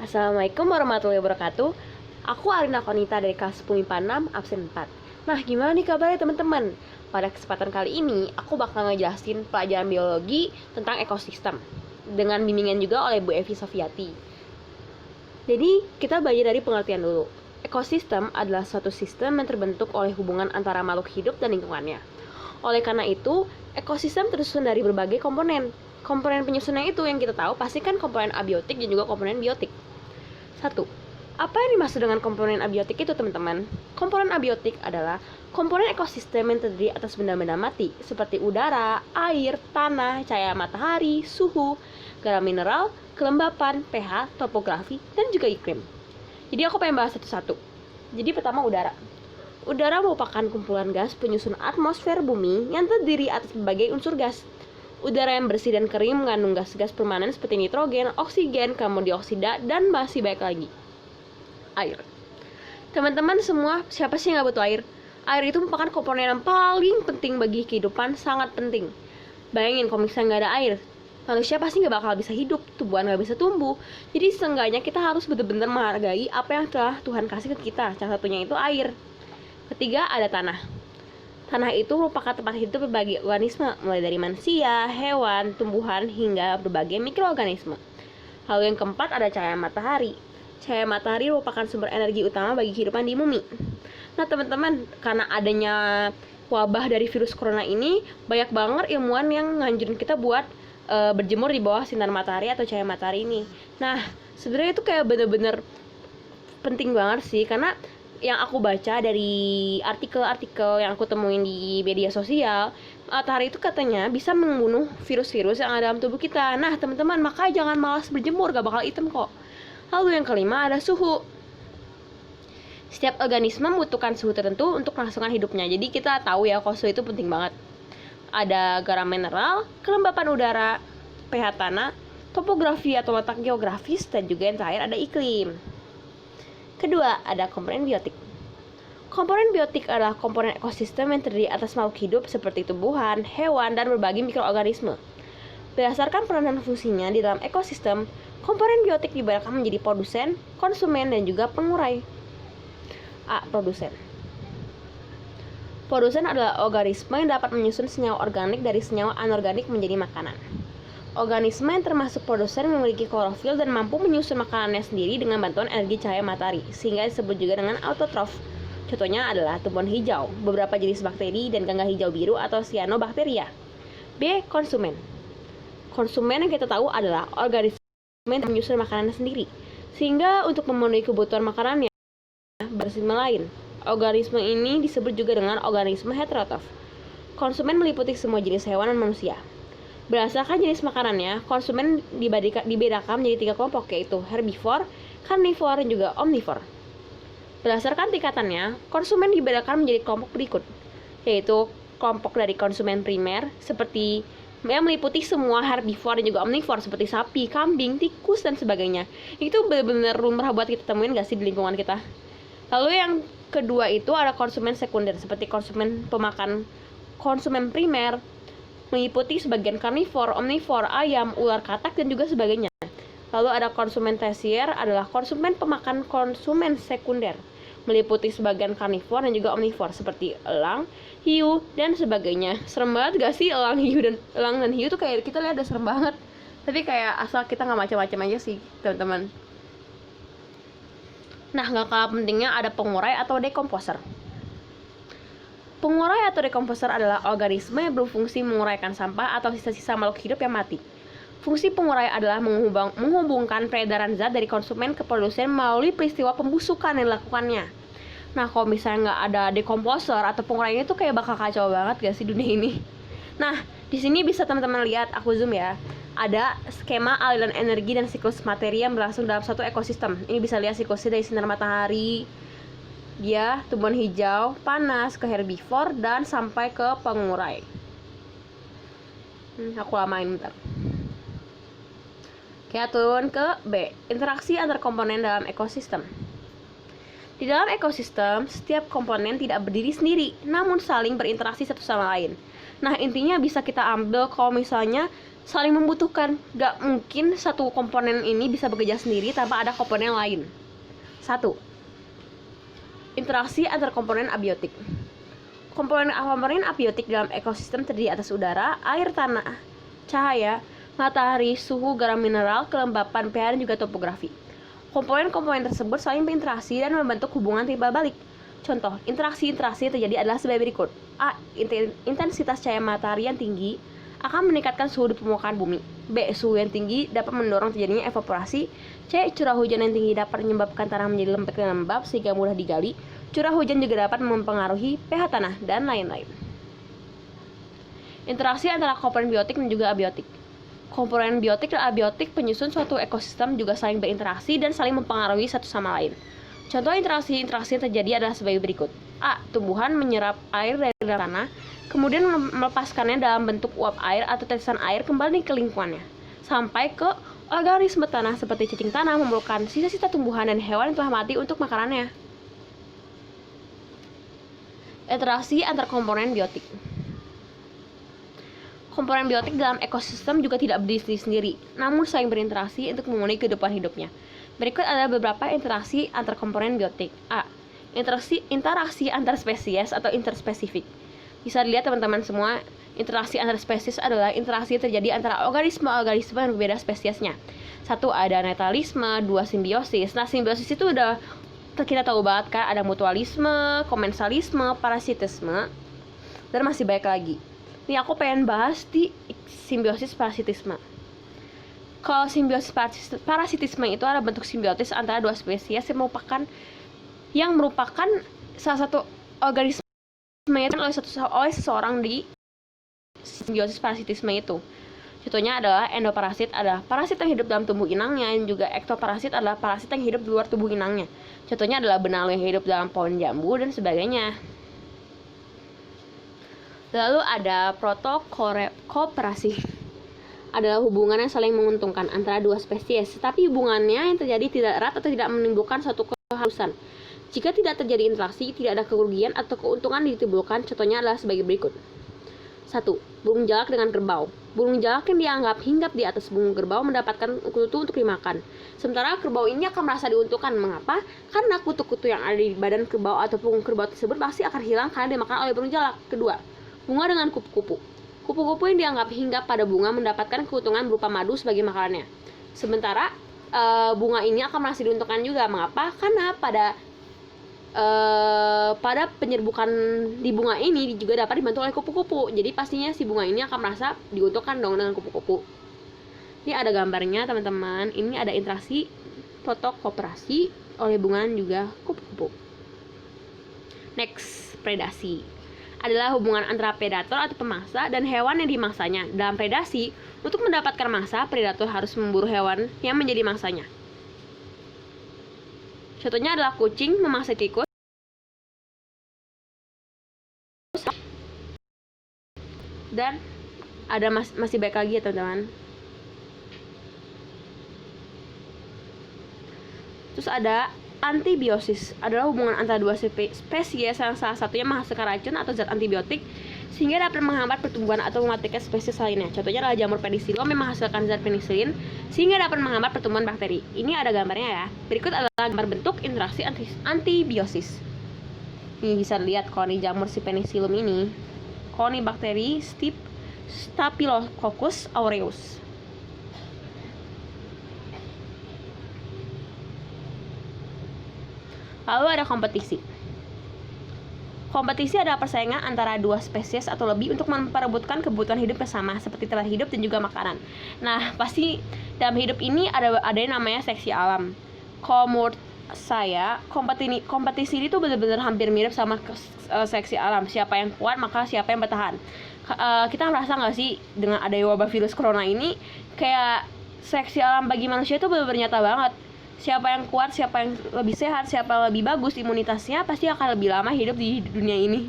Assalamualaikum warahmatullahi wabarakatuh. Aku Arina Konita dari kelas 10 MIPA 6, absen 4. Nah, gimana nih kabarnya teman-teman? Pada kesempatan kali ini, aku bakal ngejelasin pelajaran biologi tentang ekosistem dengan bimbingan juga oleh Bu Evi Sofiati. Jadi, kita belajar dari pengertian dulu. Ekosistem adalah suatu sistem yang terbentuk oleh hubungan antara makhluk hidup dan lingkungannya. Oleh karena itu, ekosistem tersusun dari berbagai komponen. Komponen penyusunnya itu yang kita tahu pasti kan komponen abiotik dan juga komponen biotik. 1. Apa yang dimaksud dengan komponen abiotik itu, teman-teman? Komponen abiotik adalah komponen ekosistem yang terdiri atas benda-benda mati seperti udara, air, tanah, cahaya matahari, suhu, garam mineral, kelembapan, pH, topografi, dan juga iklim. Jadi aku pengen bahas satu-satu. Jadi pertama udara. Udara merupakan kumpulan gas penyusun atmosfer bumi yang terdiri atas berbagai unsur gas. Udara yang bersih dan kering mengandung gas-gas permanen seperti nitrogen, oksigen, karbon dioksida, dan masih banyak lagi. Air. Teman-teman semua, siapa sih yang nggak butuh air? Air itu merupakan komponen yang paling penting bagi kehidupan, sangat penting. Bayangin kalau misalnya nggak ada air, manusia pasti nggak bakal bisa hidup, tumbuhan nggak bisa tumbuh. Jadi seenggaknya kita harus benar-benar menghargai apa yang telah Tuhan kasih ke kita. Salah satunya itu air. Ketiga, ada tanah. Tanah itu merupakan tempat hidup berbagai organisme, mulai dari manusia, hewan, tumbuhan, hingga berbagai mikroorganisme. Lalu yang keempat ada cahaya matahari. Cahaya matahari merupakan sumber energi utama bagi kehidupan di bumi. Nah teman-teman, karena adanya wabah dari virus corona ini, banyak banget ilmuwan yang nganjurin kita buat berjemur di bawah sinar matahari atau cahaya matahari ini. Nah, sebenarnya itu kayak bener-bener penting banget sih, karena yang aku baca dari artikel-artikel yang aku temuin di media sosial, matahari itu katanya bisa membunuh virus-virus yang ada dalam tubuh kita. Nah teman-teman, makanya jangan malas berjemur, gak bakal hitam kok. Lalu yang kelima ada suhu. Setiap organisme membutuhkan suhu tertentu untuk kelangsungan hidupnya. Jadi kita tahu ya kalau suhu itu penting banget. Ada garam mineral, kelembapan udara, pH tanah, topografi atau letak geografis, dan juga yang terakhir ada iklim. Kedua, ada komponen biotik. Komponen biotik adalah komponen ekosistem yang terdiri atas makhluk hidup seperti tumbuhan, hewan, dan berbagai mikroorganisme. Berdasarkan peran dan fungsinya di dalam ekosistem, komponen biotik dibedakan menjadi produsen, konsumen, dan juga pengurai. A. Produsen. Produsen adalah organisme yang dapat menyusun senyawa organik dari senyawa anorganik menjadi makanan. Organisme yang termasuk produsen memiliki klorofil dan mampu menyusun makanannya sendiri dengan bantuan energi cahaya matahari, sehingga disebut juga dengan autotrof. Contohnya adalah tumbuhan hijau, beberapa jenis bakteri, dan gangga hijau biru atau cyanobacteria. B. Konsumen. Konsumen yang kita tahu adalah organisme yang menyusun makanannya sendiri, sehingga untuk memenuhi kebutuhan makanannya bersifat lain. Organisme ini disebut juga dengan organisme heterotrof. Konsumen meliputi semua jenis hewan dan manusia. Berdasarkan jenis makanannya, konsumen dibedakan menjadi 3 kelompok, yaitu herbivore, carnivore, dan juga omnivore. Berdasarkan tingkatannya, konsumen dibedakan menjadi kelompok berikut, yaitu kelompok dari konsumen primer, seperti yang meliputi semua herbivore dan juga omnivore, seperti sapi, kambing, tikus, dan sebagainya. Itu benar-benar lumrah buat kita temuin gak sih di lingkungan kita? Lalu yang kedua itu ada konsumen sekunder, seperti konsumen pemakan konsumen primer, meliputi sebagian karnivor, omnivor, ayam, ular katak, dan juga sebagainya. Lalu ada konsumen tersier, adalah konsumen pemakan konsumen sekunder, meliputi sebagian karnivor dan juga omnivor seperti elang, hiu, dan sebagainya. Serem banget gak sih elang dan hiu tuh kayak kita lihat udah serem banget. Tapi kayak asal kita nggak macam-macam aja sih, teman-teman. Nah, nggak kalah pentingnya ada pengurai atau dekomposer. Pengurai atau dekomposer adalah organisme yang berfungsi menguraikan sampah atau sisa-sisa makhluk hidup yang mati. Fungsi pengurai adalah menghubungkan peredaran zat dari konsumen ke produsen melalui peristiwa pembusukan yang dilakukannya. Nah, kalau misalnya nggak ada dekomposer atau pengurai ini tuh kayak bakal kacau banget gak sih dunia ini? Nah, di sini bisa teman-teman lihat, aku zoom ya. Ada skema aliran energi dan siklus materi yang berlangsung dalam satu ekosistem. Ini bisa lihat siklusnya dari sinar matahari, dia tumbuhan hijau, panas, ke herbivore, dan sampai ke pengurai. Aku lamain bentar. Oke, turun ke B. Interaksi antar komponen dalam ekosistem. Di dalam ekosistem, setiap komponen tidak berdiri sendiri, namun saling berinteraksi satu sama lain. Nah, intinya bisa kita ambil kalau misalnya saling membutuhkan. Gak mungkin satu komponen ini bisa bekerja sendiri tanpa ada komponen lain. 1. Interaksi antar komponen abiotik. Komponen abiotik dalam ekosistem terdiri atas udara, air, tanah, cahaya, matahari, suhu, garam mineral, kelembapan, pH, dan juga topografi. Komponen-komponen tersebut saling berinteraksi dan membentuk hubungan timbal balik. Contoh, interaksi-interaksi yang terjadi adalah sebagai berikut. A. Intensitas cahaya matahari yang tinggi akan meningkatkan suhu di permukaan bumi. B. Suhu yang tinggi dapat mendorong terjadinya evaporasi. C. Curah hujan yang tinggi dapat menyebabkan tanah menjadi lembek dan lembab sehingga mudah digali. Curah hujan juga dapat mempengaruhi pH tanah, dan lain-lain. Interaksi antara komponen biotik dan juga abiotik. Komponen biotik dan abiotik penyusun suatu ekosistem juga saling berinteraksi dan saling mempengaruhi satu sama lain. Contoh interaksi-interaksi yang terjadi adalah sebagai berikut. A. Tumbuhan menyerap air dari dalam tanah, kemudian melepaskannya dalam bentuk uap air atau tetesan air kembali ke lingkungannya, sampai ke organisme tanah seperti cacing tanah memerlukan sisa-sisa tumbuhan dan hewan yang telah mati untuk makanannya. Interaksi antar komponen biotik. Komponen biotik dalam ekosistem juga tidak berdiri sendiri, namun saling berinteraksi untuk memenuhi kehidupan hidupnya. Berikut adalah beberapa interaksi antar komponen biotik. A. Interaksi antar spesies atau interspesifik. Bisa dilihat teman-teman semua, interaksi antar spesies adalah interaksi yang terjadi antara organisme-organisme yang berbeda spesiesnya. 1. Ada netralisme, 2. Simbiosis. Nah, simbiosis itu udah kita tahu banget kan, ada mutualisme, komensalisme, parasitisme, dan masih banyak lagi. Nih aku pengen bahas di simbiosis parasitisme. Kalau simbiosis parasitisme itu adalah bentuk simbiotis antara dua spesies yang merupakan salah satu organisme yang oleh seseorang di simbiosis parasitisme itu. Contohnya adalah endoparasit adalah parasit yang hidup dalam tubuh inangnya, dan juga ektoparasit adalah parasit yang hidup di luar tubuh inangnya. Contohnya adalah benalu yang hidup dalam pohon jambu dan sebagainya. Lalu ada protokooperasi. Adalah hubungan yang saling menguntungkan antara dua spesies, tetapi hubungannya yang terjadi tidak erat atau tidak menimbulkan suatu keharusan. Jika tidak terjadi interaksi, tidak ada kerugian atau keuntungan ditimbulkan. Contohnya adalah sebagai berikut. 1. Burung jalak dengan kerbau. Burung jalak yang dianggap hinggap di atas burung kerbau mendapatkan kutu untuk dimakan. Sementara kerbau ini akan merasa diuntungkan. Mengapa? Karena kutu-kutu yang ada di badan kerbau atau punggung kerbau tersebut pasti akan hilang karena dimakan oleh burung jalak. Kedua, bunga dengan kupu-kupu. Kupu-kupu yang dianggap hinggap pada bunga mendapatkan keuntungan berupa madu sebagai makanannya. Sementara bunga ini akan merasa diuntungkan juga. Mengapa? Karena pada penyerbukan di bunga ini juga dapat dibantu oleh kupu-kupu. Jadi pastinya si bunga ini akan merasa diuntungkan dong dengan kupu-kupu. Ini ada gambarnya teman-teman. Ini ada interaksi protokooperasi oleh bunga dan juga kupu-kupu. Next, predasi adalah hubungan antara predator atau pemangsa dan hewan yang dimangsanya. Dalam predasi, untuk mendapatkan mangsa, predator harus memburu hewan yang menjadi mangsanya. Contohnya adalah kucing memangsa tikus, dan ada masih banyak lagi ya teman-teman. Terus ada antibiosis, adalah hubungan antara dua spesies yang salah satunya menghasilkan racun atau zat antibiotik sehingga dapat menghambat pertumbuhan atau mematikan spesies lainnya. Contohnya adalah jamur penicillium yang menghasilkan zat penisilin sehingga dapat menghambat pertumbuhan bakteri. Ini ada gambarnya ya. Berikut adalah gambar bentuk interaksi antibiosis. Ini bisa dilihat kalau di jamur si penicillium ini, Corynebacterium Staphylococcus aureus. Lalu ada kompetisi. Kompetisi adalah persaingan antara dua spesies atau lebih untuk memperebutkan kebutuhan hidup bersama seperti tempat hidup dan juga makanan. Nah, pasti dalam hidup ini ada yang namanya seleksi alam. Kalau menurut saya, kompetisi ini tuh benar-benar hampir mirip sama seleksi alam. Siapa yang kuat maka siapa yang bertahan. Kita merasa nggak sih dengan adanya wabah virus corona ini, kayak seleksi alam bagi manusia itu benar-benar nyata banget. Siapa yang kuat, siapa yang lebih sehat, siapa yang lebih bagus imunitasnya pasti akan lebih lama hidup di dunia ini.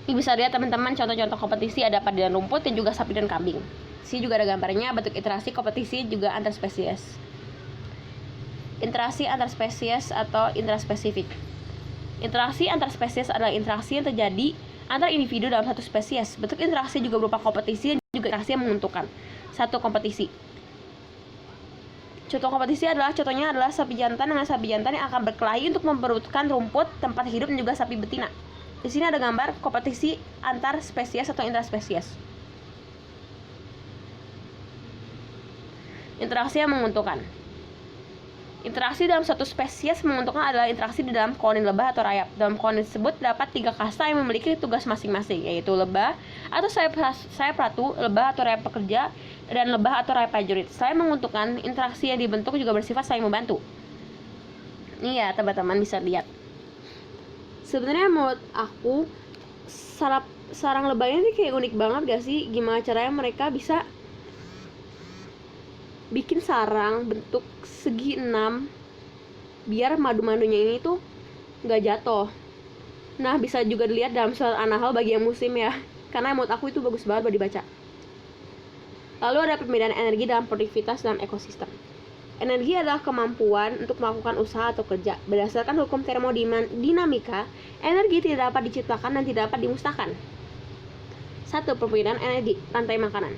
Ini bisa lihat teman-teman contoh-contoh kompetisi, ada paduan rumput dan juga sapi dan kambing. Sini juga ada gambarnya bentuk interaksi kompetisi juga antar spesies. Interaksi antar spesies atau intraspesifik. Interaksi antar spesies adalah interaksi yang terjadi antar individu dalam satu spesies. Bentuk interaksi juga berupa kompetisi dan juga juga interaksi yang menguntungkan. 1. Kompetisi. Contohnya adalah sapi jantan dengan sapi jantan yang akan berkelahi untuk memperebutkan rumput tempat hidup dan juga sapi betina. Di sini ada gambar kompetisi antar spesies atau intraspesies. Interaksi yang menguntungkan. Interaksi dalam satu spesies menguntungkan adalah interaksi di dalam koloni lebah atau rayap. Dalam koloni tersebut terdapat 3 kasta yang memiliki tugas masing-masing, yaitu lebah atau sayap ratu, lebah atau rayap pekerja, dan lebah atau rayap prajurit. Selain menguntungkan, interaksi yang dibentuk juga bersifat saling membantu. Ini ya teman-teman bisa lihat. Sebenarnya menurut aku sarang lebah ini kayak unik banget gak sih? Gimana caranya mereka bisa bikin sarang bentuk segi 6 biar madu-madunya ini tuh nggak jatuh. Nah, bisa juga dilihat dalam surat An-Nahl bagian musim ya, karena menurut aku itu bagus banget buat dibaca. Lalu ada perbedaan energi dalam produktivitas dalam ekosistem. Energi adalah kemampuan untuk melakukan usaha atau kerja. Berdasarkan hukum termodinamika, energi tidak dapat diciptakan dan tidak dapat dimusnahkan. 1. Perbedaan energi rantai makanan.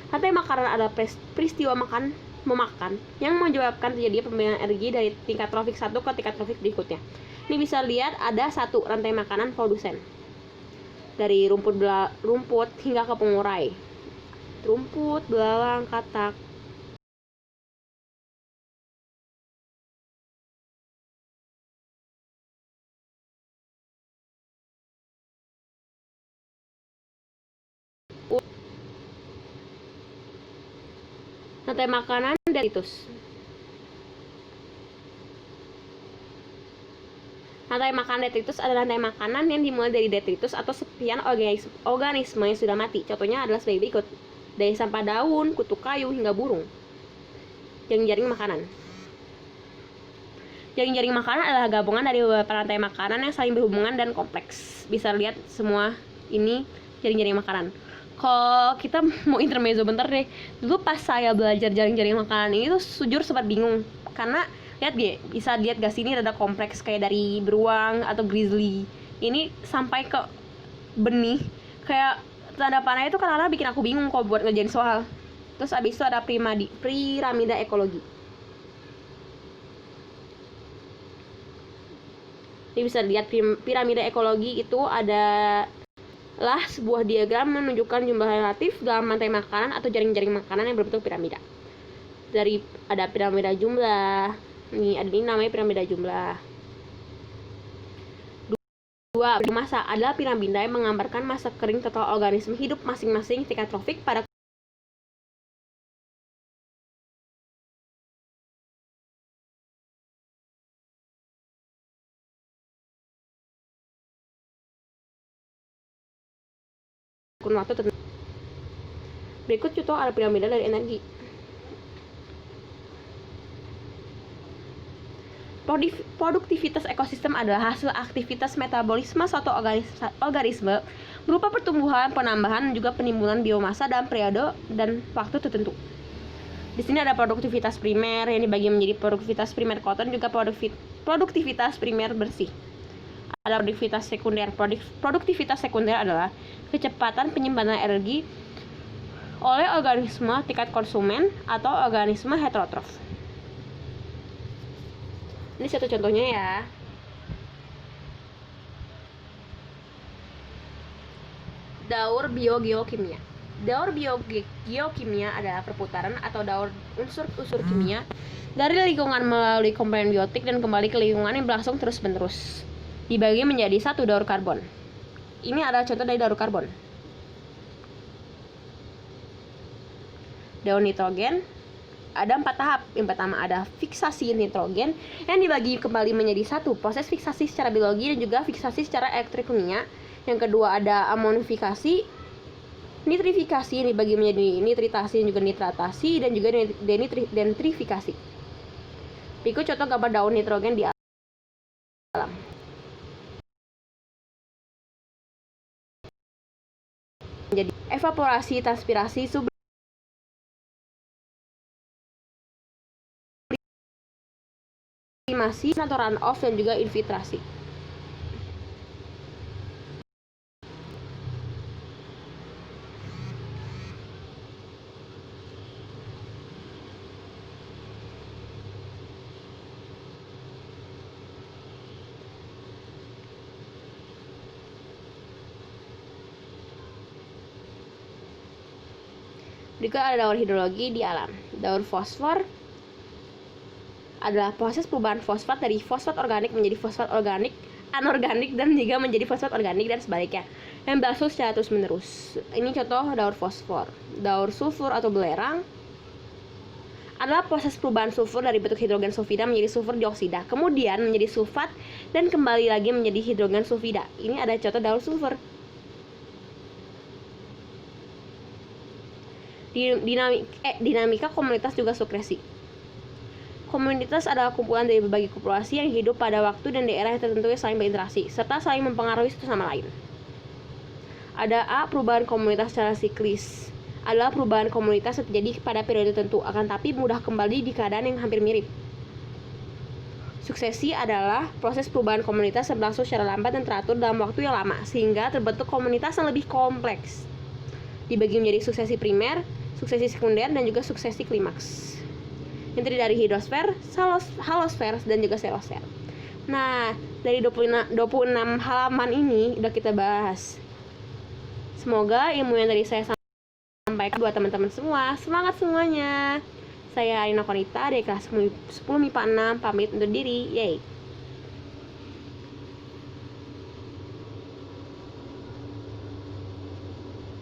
Rantai makanan adalah peristiwa memakan yang menyebabkan terjadinya pemberian energi dari tingkat trofik 1 ke tingkat trofik berikutnya. Ini bisa lihat ada 1 rantai makanan produsen. Dari rumput hingga ke pengurai. Rumput, belalang, katak. Rantai makanan detritus. Rantai makanan detritus adalah rantai makanan yang dimulai dari detritus atau sepian organisme yang sudah mati. Contohnya adalah sebagai berikut. Dari sampah daun, kutu kayu, hingga burung. Jaring-jaring makanan. Jaring-jaring makanan adalah gabungan dari beberapa rantai makanan yang saling berhubungan dan kompleks. Bisa lihat semua ini jaring-jaring makanan. Kalau kita mau intermezzo bentar deh, dulu pas saya belajar jaring-jaring makanan ini tuh jujur sempat bingung, karena bisa lihat gak sih, ini rada kompleks kayak dari beruang atau grizzly, ini sampai ke benih, kayak tanda panah itu kadang-kadang bikin aku bingung kok buat ngerjain soal. Terus abis itu ada piramida ekologi. Ini bisa lihat piramida ekologi itu adalah sebuah diagram menunjukkan jumlah relatif dalam rantai makanan atau jaring-jaring makanan yang berbentuk piramida. Ada piramida jumlah. Ini namanya piramida jumlah. 2. Masa adalah piramida yang menggambarkan masa kering total organisme hidup masing-masing tingkat trofik pada kurun waktu tertentu. Berikut contoh ada piramida dari energi. Produktivitas ekosistem adalah hasil aktivitas metabolisme suatu organisme berupa pertumbuhan, penambahan, dan juga penimbunan biomasa dalam periode dan waktu tertentu. Di sini ada produktivitas primer yang dibagi menjadi produktivitas primer kotor, juga produktivitas primer bersih. Ada produktivitas sekunder. Produktivitas sekunder adalah kecepatan penyimpanan energi oleh organisme tingkat konsumen atau organisme heterotrof. Ini satu contohnya ya. Daur biogeokimia. Daur biogeokimia adalah perputaran atau daur unsur-unsur kimia dari lingkungan melalui komponen biotik dan kembali ke lingkungan yang berlangsung terus-menerus. Dibagi menjadi 1 daur karbon. Ini adalah contoh dari daur karbon. Daur nitrogen ada 4 tahap. Yang pertama ada fiksasi nitrogen yang dibagi kembali menjadi 1 proses fiksasi secara biologi dan juga fiksasi secara elektrokimia. Yang kedua ada amonifikasi, nitrifikasi yang dibagi menjadi nitritasi dan juga nitratasi, dan juga denitrifikasi. Berikut contoh gambar daun nitrogen di alam. Jadi evaporasi, transpirasi, sublimasi, atau runoff, dan juga infiltrasi. Berikut ada daur hidrologi di alam. Daur fosfor adalah proses perubahan fosfat dari fosfat organik menjadi fosfat organik, anorganik, dan juga menjadi fosfat organik dan sebaliknya, yang berlangsung secara terus-menerus. Ini contoh daur fosfor. Daur sulfur atau belerang adalah proses perubahan sulfur dari bentuk hidrogen sulfida menjadi sulfur dioksida, kemudian menjadi sulfat, dan kembali lagi menjadi hidrogen sulfida. Ini ada contoh daur sulfur. Dinamika komunitas juga sukresi. Komunitas adalah kumpulan dari berbagai populasi yang hidup pada waktu dan daerah yang tertentu yang saling berinteraksi, serta saling mempengaruhi satu sama lain. Ada A. Perubahan komunitas secara siklis. Adalah perubahan komunitas yang terjadi pada periode tertentu, akan tapi mudah kembali di keadaan yang hampir mirip. Suksesi adalah proses perubahan komunitas yang berlangsung secara lambat dan teratur dalam waktu yang lama, sehingga terbentuk komunitas yang lebih kompleks. Dibagi menjadi suksesi primer, suksesi sekunder, dan juga suksesi klimaks. Yang terdiri dari hidrosfer, halosfer, dan juga xenosfer. Nah, dari 26 halaman ini udah kita bahas. Semoga ilmu yang tadi saya sampaikan buat teman-teman semua. Semangat semuanya. Saya Arina Konita dari kelas 10 MIPA 6 pamit undur diri. Yeay.